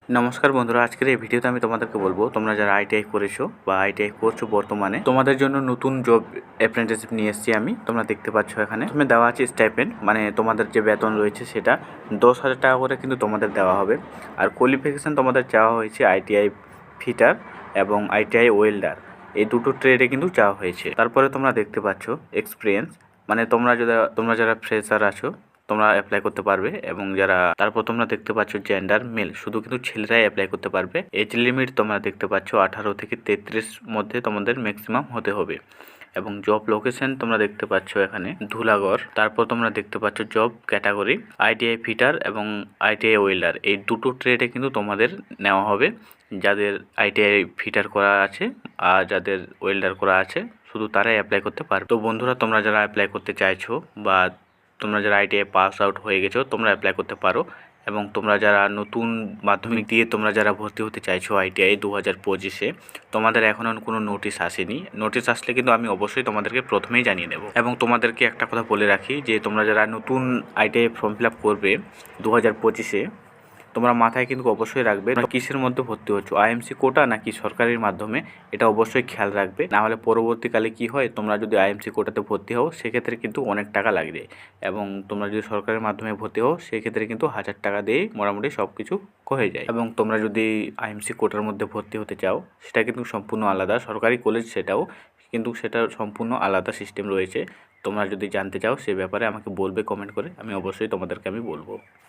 নমস্কার বন্ধুরা, আজকের এই ভিডিওতে আমি তোমাদেরকে বলবো তোমরা যারা আইটিআই করেছো বা আইটিআই করছো বর্তমানে, তোমাদের জন্য নতুন জব অ্যাপ্রেন্টিসশিপ নিয়ে এসেছি আমি। তোমরা দেখতে পাচ্ছ এখানে তুমি দেওয়া আছে স্টাইপেন্ড, মানে তোমাদের যে বেতন রয়েছে সেটা 10,000 টাকা করে কিন্তু তোমাদের দেওয়া হবে। আর কোয়ালিফিকেশান তোমাদের চাওয়া হয়েছে আইটিআই ফিটার এবং আইটিআই ওয়েল্ডার, এই দুটো ট্রেডে কিন্তু চাওয়া হয়েছে। তারপরে তোমরা দেখতে পাচ্ছ এক্সপিরিয়েন্স, মানে তোমরা যারা ফ্রেশার আছো তোমরা অ্যাপ্লাই করতে পারবে। এবং তারপর তোমরা দেখতে পাচ্ছ জেন্ডার মেল, শুধু কিন্তু ছেলেরাই অ্যাপ্লাই করতে পারবে। এজ লিমিট তোমরা দেখতে পাচ্ছ 18 থেকে 33 মধ্যে তোমাদের ম্যাক্সিমাম হতে হবে। এবং জব লোকেশন তোমরা দেখতে পাচ্ছ এখানে ধুলাগড়। তারপর তোমরা দেখতে পাচ্ছ জব ক্যাটাগরি আইটিআই ফিটার এবং আইটিআই ওয়েল্ডার, এই দুটো ট্রেডে কিন্তু তোমাদের নেওয়া হবে। যাদের আইটিআই ফিটার করা আছে আর যাদের ওয়েল্ডার করা আছে শুধু তারাই অ্যাপ্লাই করতে পারবে। তো বন্ধুরা, তোমরা যারা অ্যাপ্লাই করতে চাইছো বা তোমরা যারা আইটিআই পাস আউট হয়ে গেছো তোমরা অ্যাপ্লাই করতে পারো। এবং তোমরা যারা নতুন মাধ্যমিক দিয়ে তোমরা যারা ভর্তি হতে চাইছো আইটিআই 2025-এ, তোমাদের এখনও কোনো নোটিশ আসেনি। নোটিশ আসলে কিন্তু আমি অবশ্যই তোমাদেরকে প্রথমেই জানিয়ে দেবো। এবং তোমাদেরকে একটা কথা বলে রাখি যে তোমরা যারা নতুন আইটিআই ফর্ম ফিল আপ করবে 2025-এ, তোমরা মাথায় কিন্তু অবশ্যই রাখবে কিসের মধ্যে ভর্তি হচ্ছ, আইএমসি কোটা নাকি সরকারের মাধ্যমে, এটা অবশ্যই খেয়াল রাখবে। নাহলে পরবর্তীকালে কি হয়, তোমরা যদি আইএমসি কোটাতে ভর্তি হও সেক্ষেত্রে কিন্তু অনেক টাকা লাগবে। এবং তোমরা যদি সরকারের মাধ্যমে ভর্তি হও সেক্ষেত্রে কিন্তু 1,000 টাকা দিয়েই মোটামুটি সব কিছু হয়ে যায়। এবং তোমরা যদি আইএমসি কোটার মধ্যে ভর্তি হতে চাও সেটা কিন্তু সম্পূর্ণ আলাদা, সরকারি কলেজ সেটাও, কিন্তু সেটা সম্পূর্ণ আলাদা সিস্টেম রয়েছে। তোমরা যদি জানতে চাও সে ব্যাপারে আমাকে বলবে কমেন্ট করে, আমি অবশ্যই তোমাদেরকে বলবো।